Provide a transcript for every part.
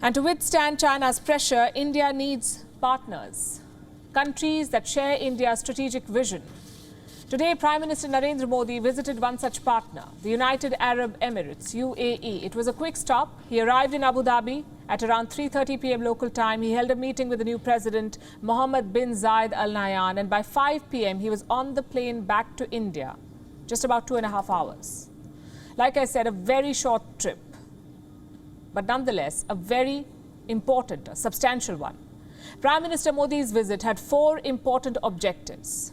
And to withstand China's pressure, India needs partners, countries that share India's strategic vision. Today, Prime Minister Narendra Modi visited one such partner, the United Arab Emirates, UAE. It was a quick stop. He arrived in Abu Dhabi at around 3:30 p.m. local time. He held a meeting with the new president, Mohammed bin Zayed Al Nahyan, and by 5 p.m. he was on the plane back to India, just about 2.5 hours. Like I said, a very short trip, but nonetheless a very important, a substantial one. Prime Minister Modi's visit had 4 important objectives.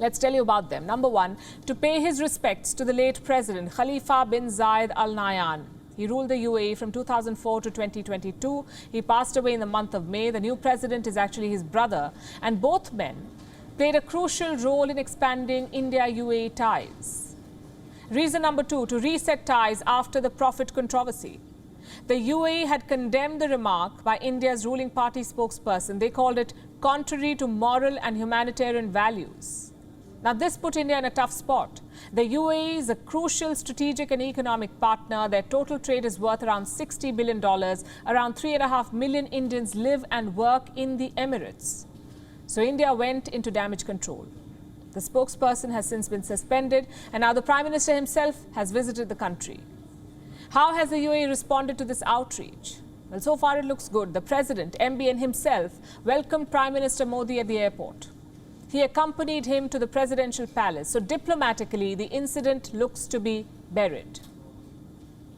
Let's tell you about them. Number 1, to pay his respects to the late President Khalifa bin Zayed Al Nahyan. He ruled the UAE from 2004 to 2022. He passed away in the month of May. The new president is actually his brother, and both men played a crucial role in expanding India-UAE ties. Reason number 2, to reset ties after the Prophet controversy. The UAE had condemned the remark by India's ruling party spokesperson. They called it contrary to moral and humanitarian values. Now, this put India in a tough spot. The UAE is a crucial strategic and economic partner. Their total trade is worth around $60 billion. Around 3.5 million Indians live and work in the Emirates. So India went into damage control. The spokesperson has since been suspended, and now the Prime Minister himself has visited the country. How has the UAE responded to this outreach? Well, so far it looks good. The President, MBN himself, welcomed Prime Minister Modi at the airport. He accompanied him to the presidential palace. So diplomatically, the incident looks to be buried.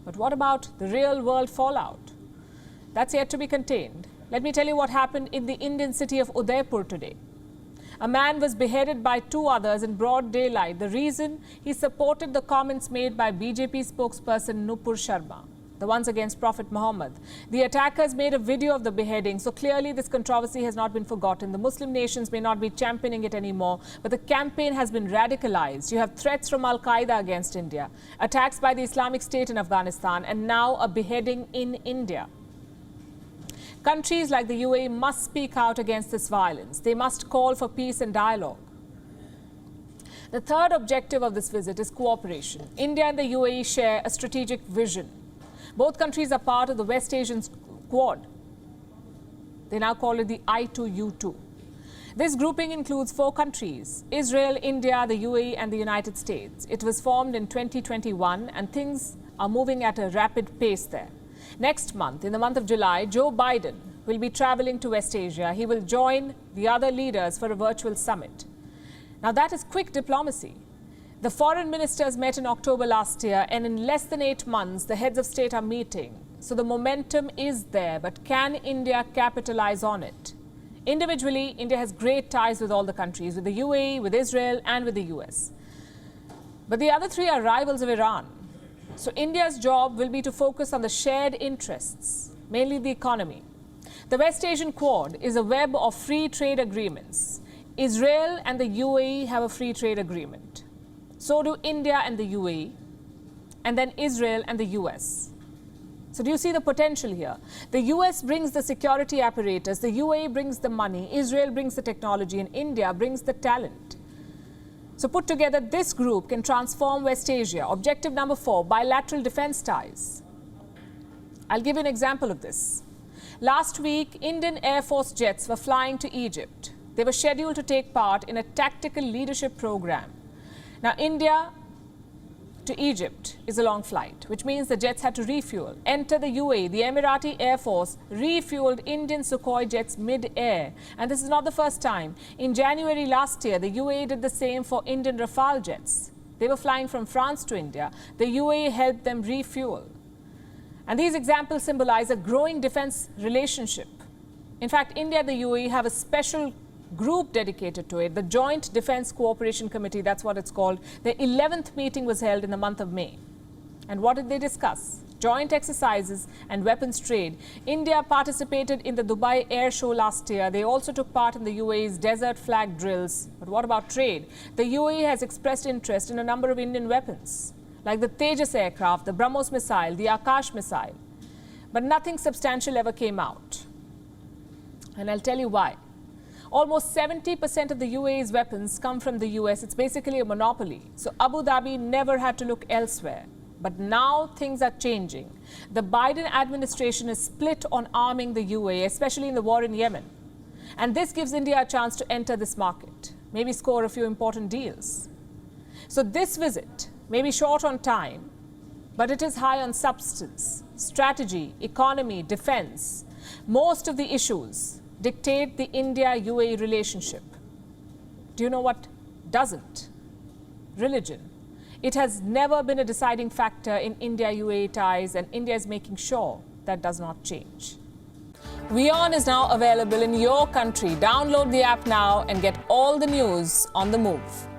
But what about the real-world fallout? That's yet to be contained. Let me tell you what happened in the Indian city of Udaipur today. A man was beheaded by 2 others in broad daylight. The reason? He supported the comments made by BJP spokesperson Palki Sharma, the ones against Prophet Muhammad. The attackers made a video of the beheading, so clearly this controversy has not been forgotten. The Muslim nations may not be championing it anymore, but the campaign has been radicalized. You have threats from Al-Qaeda against India, attacks by the Islamic State in Afghanistan, and now a beheading in India. Countries like the UAE must speak out against this violence. They must call for peace and dialogue. The third objective of this visit is cooperation. India and the UAE share a strategic vision. Both countries are part of the West Asian Quad. They now call it the I2U2. This grouping includes 4 countries: Israel, India, the UAE, and the United States. It was formed in 2021, and things are moving at a rapid pace there. Next month, in the month of July, Joe Biden will be traveling to West Asia. He will join the other leaders for a virtual summit. Now, that is quick diplomacy. The foreign ministers met in October last year, and in less than 8 months, the heads of state are meeting. So the momentum is there, but can India capitalize on it? Individually, India has great ties with all the countries, with the UAE, with Israel, and with the US. But the other 3 are rivals of Iran. So India's job will be to focus on the shared interests, mainly the economy. The West Asian Quad is a web of free trade agreements. Israel and the UAE have a free trade agreement. So do India and the UAE, and then Israel and the US. So do you see the potential here? The US brings the security apparatus, the UAE brings the money, Israel brings the technology, and India brings the talent. So put together, this group can transform West Asia. Objective number 4, bilateral defense ties. I'll give you an example of this. Last week, Indian Air Force jets were flying to Egypt. They were scheduled to take part in a tactical leadership program. Now, India to Egypt is a long flight, which means the jets had to refuel. Enter the UAE. The Emirati Air Force refueled Indian Sukhoi jets mid-air. And this is not the first time. In January last year, the UAE did the same for Indian Rafale jets. They were flying from France to India. The UAE helped them refuel. And these examples symbolize a growing defense relationship. In fact, India and the UAE have a special group dedicated to it, the Joint Defense Cooperation Committee, that's what it's called. The 11th meeting was held in the month of May. And what did they discuss? Joint exercises and weapons trade. India participated in the Dubai Air Show last year. They also took part in the UAE's desert flag drills. But what about trade? The UAE has expressed interest in a number of Indian weapons, like the Tejas aircraft, the BrahMos missile, the Akash missile. But nothing substantial ever came out. And I'll tell you why. Almost 70% of the UAE's weapons come from the US. It's basically a monopoly. So Abu Dhabi never had to look elsewhere. But now things are changing. The Biden administration is split on arming the UAE, especially in the war in Yemen. And this gives India a chance to enter this market, maybe score a few important deals. So this visit may be short on time, but it is high on substance, strategy, economy, defense. Most of the issues dictate the India-UAE relationship. Do you know what doesn't? Religion. It has never been a deciding factor in India-UAE ties, and India is making sure that does not change. WION is now available in your country. Download the app now and get all the news on the move.